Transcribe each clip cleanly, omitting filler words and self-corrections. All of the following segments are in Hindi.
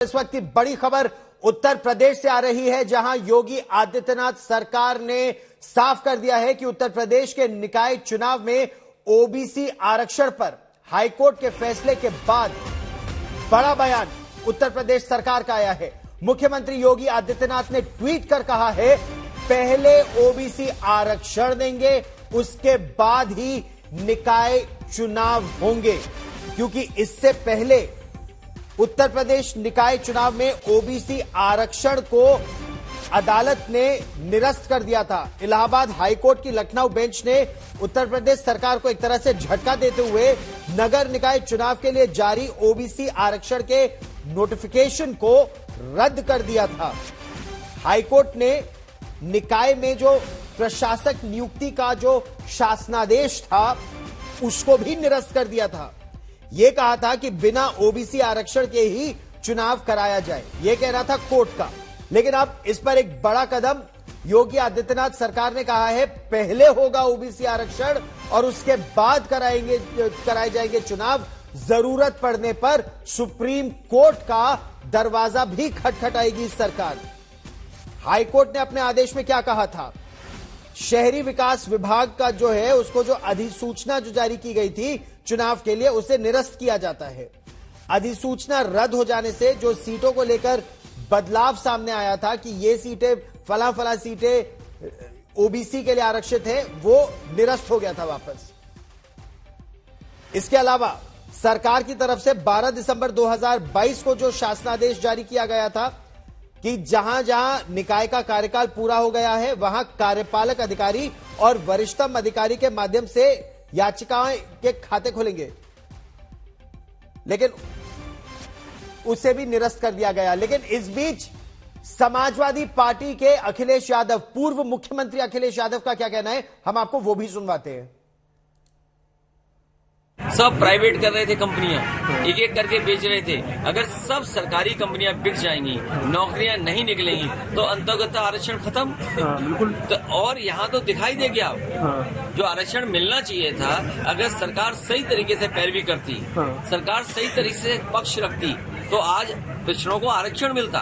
इस वक्त की बड़ी खबर उत्तर प्रदेश से आ रही है, जहां योगी आदित्यनाथ सरकार ने साफ कर दिया है कि उत्तर प्रदेश के निकाय चुनाव में ओबीसी आरक्षण पर हाईकोर्ट के फैसले के बाद बड़ा बयान उत्तर प्रदेश सरकार का आया है। मुख्यमंत्री योगी आदित्यनाथ ने ट्वीट कर कहा है, पहले ओबीसी आरक्षण देंगे, उसके बाद ही निकाय चुनाव होंगे, क्योंकि इससे पहले उत्तर प्रदेश निकाय चुनाव में ओबीसी आरक्षण को अदालत ने निरस्त कर दिया था। इलाहाबाद हाईकोर्ट की लखनऊ बेंच ने उत्तर प्रदेश सरकार को एक तरह से झटका देते हुए नगर निकाय चुनाव के लिए जारी ओबीसी आरक्षण के नोटिफिकेशन को रद्द कर दिया था। हाईकोर्ट ने निकाय में जो प्रशासक नियुक्ति का जो शासनादेश था उसको भी निरस्त कर दिया था। यह कहा था कि बिना ओबीसी आरक्षण के ही चुनाव कराया जाए, यह कह रहा था कोर्ट का। लेकिन अब इस पर एक बड़ा कदम योगी आदित्यनाथ सरकार ने कहा है, पहले होगा ओबीसी आरक्षण और उसके बाद कराए जाएंगे चुनाव। जरूरत पड़ने पर सुप्रीम कोर्ट का दरवाजा भी खटखटाएगी सरकार। हाईकोर्ट ने अपने आदेश में क्या कहा था? शहरी विकास विभाग का जो है उसको जो अधिसूचना जो जारी की गई थी चुनाव के लिए, उसे निरस्त किया जाता है। अधिसूचना रद्द हो जाने से जो सीटों को लेकर बदलाव सामने आया था कि ये सीटें फला सीटें ओबीसी के लिए आरक्षित है, वो निरस्त हो गया था वापस। इसके अलावा सरकार की तरफ से 12 दिसंबर 2022 को जो शासनादेश जारी किया गया था कि जहां जहां निकाय का कार्यकाल पूरा हो गया है वहां कार्यपालक अधिकारी और वरिष्ठतम अधिकारी के माध्यम से याचिकाएं के खाते खुलेंगे, लेकिन उसे भी निरस्त कर दिया गया। लेकिन इस बीच समाजवादी पार्टी के अखिलेश यादव, पूर्व मुख्यमंत्री अखिलेश यादव का क्या कहना है, हम आपको वो भी सुनवाते हैं। सब प्राइवेट कर रहे थे, कंपनियां एक एक करके बेच रहे थे। अगर सब सरकारी कंपनियां बिक जाएंगी, नौकरियां नहीं निकलेंगी, तो अंतर्गत आरक्षण खत्म। बिल्कुल। तो और यहाँ तो दिखाई दे गया, जो आरक्षण मिलना चाहिए था, अगर सरकार सही तरीके से पैरवी करती, सरकार सही तरीके से पक्ष रखती, तो आज पिछड़ों को आरक्षण मिलता।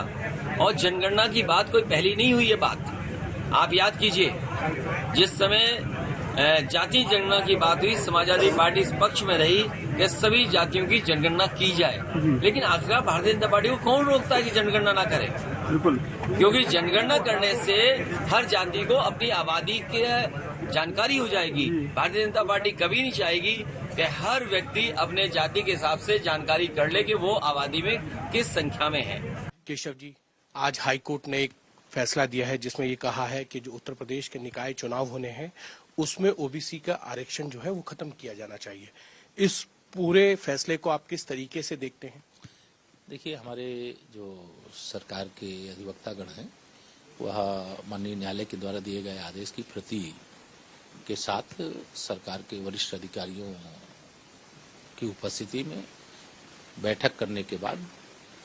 और जनगणना की बात कोई पहली नहीं हुई है बात। आप याद कीजिए, जिस समय जाति जनगणना की बात हुई, समाजवादी पार्टी इस पक्ष में रही कि सभी जातियों की जनगणना की जाए। लेकिन आखिरकार भारतीय जनता पार्टी को कौन रोकता है कि जनगणना ना करे? बिल्कुल, क्योंकि जनगणना करने से हर जाति को अपनी आबादी की जानकारी हो जाएगी। भारतीय जनता पार्टी कभी नहीं चाहेगी कि हर व्यक्ति अपने जाति के हिसाब से जानकारी कर ले कि वो आबादी में किस संख्या में है। केशव जी, आज हाईकोर्ट ने एक फैसला दिया है जिसमें ये कहा है कि जो उत्तर प्रदेश के निकाय चुनाव होने हैं उसमें ओबीसी का आरक्षण जो है वो खत्म किया जाना चाहिए। इस पूरे फैसले को आप किस तरीके से देखते हैं? देखिए, हमारे जो सरकार के अधिवक्तागण हैं वह माननीय न्यायालय के द्वारा दिए गए आदेश की प्रति के साथ सरकार के वरिष्ठ अधिकारियों की उपस्थिति में बैठक करने के बाद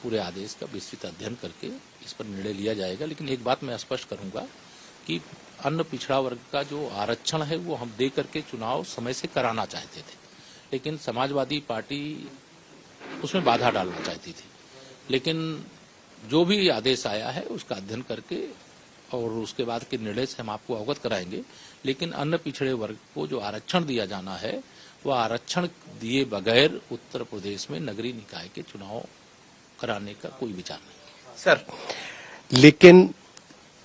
पूरे आदेश का विस्तृत अध्ययन करके इस पर निर्णय लिया जाएगा। लेकिन एक बात मैं स्पष्ट करूंगा कि अन्य पिछड़ा वर्ग का जो आरक्षण है वो हम दे करके चुनाव समय से कराना चाहते थे, लेकिन समाजवादी पार्टी उसमें बाधा डालना चाहती थी। लेकिन जो भी आदेश आया है उसका अध्ययन करके और उसके बाद के निर्णय से हम आपको अवगत कराएंगे। लेकिन अन्य पिछड़े वर्ग को जो आरक्षण दिया जाना है वह आरक्षण दिए बगैर उत्तर प्रदेश में नगरीय निकाय के चुनाव कराने का कोई विचार नहीं। सर, लेकिन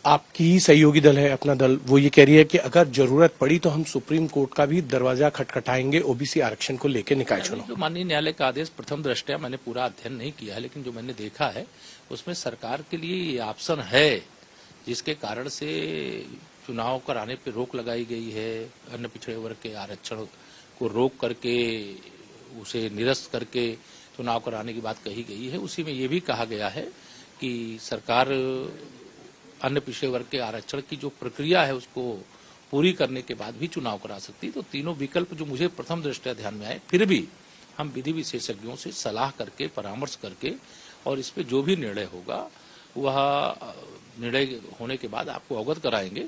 आपकी ही सहयोगी दल है, अपना दल, वो ये कह रही है कि अगर जरूरत पड़ी तो हम सुप्रीम कोर्ट का भी दरवाजा खटखटाएंगे ओबीसी आरक्षण को लेकर निकाय चुनाव। जो माननीय न्यायालय का आदेश प्रथम दृष्टया मैंने पूरा अध्ययन नहीं किया है, लेकिन जो मैंने देखा है उसमें सरकार के लिए ये ऑप्शन है जिसके कारण से चुनाव कराने पर रोक लगाई गई है। अन्य पिछड़े वर्ग के आरक्षण को रोक करके उसे निरस्त करके चुनाव कराने की बात कही गई है। उसी में ये भी कहा गया है कि सरकार अन्य पिछड़े वर्ग के आरक्षण की जो प्रक्रिया है उसको पूरी करने के बाद भी चुनाव करा सकती है। तो तीनों विकल्प जो मुझे प्रथम दृष्टया ध्यान में आए, फिर भी हम विधि विशेषज्ञों से सलाह करके, परामर्श करके और इस पे जो भी निर्णय होगा वह निर्णय होने के बाद आपको अवगत कराएंगे।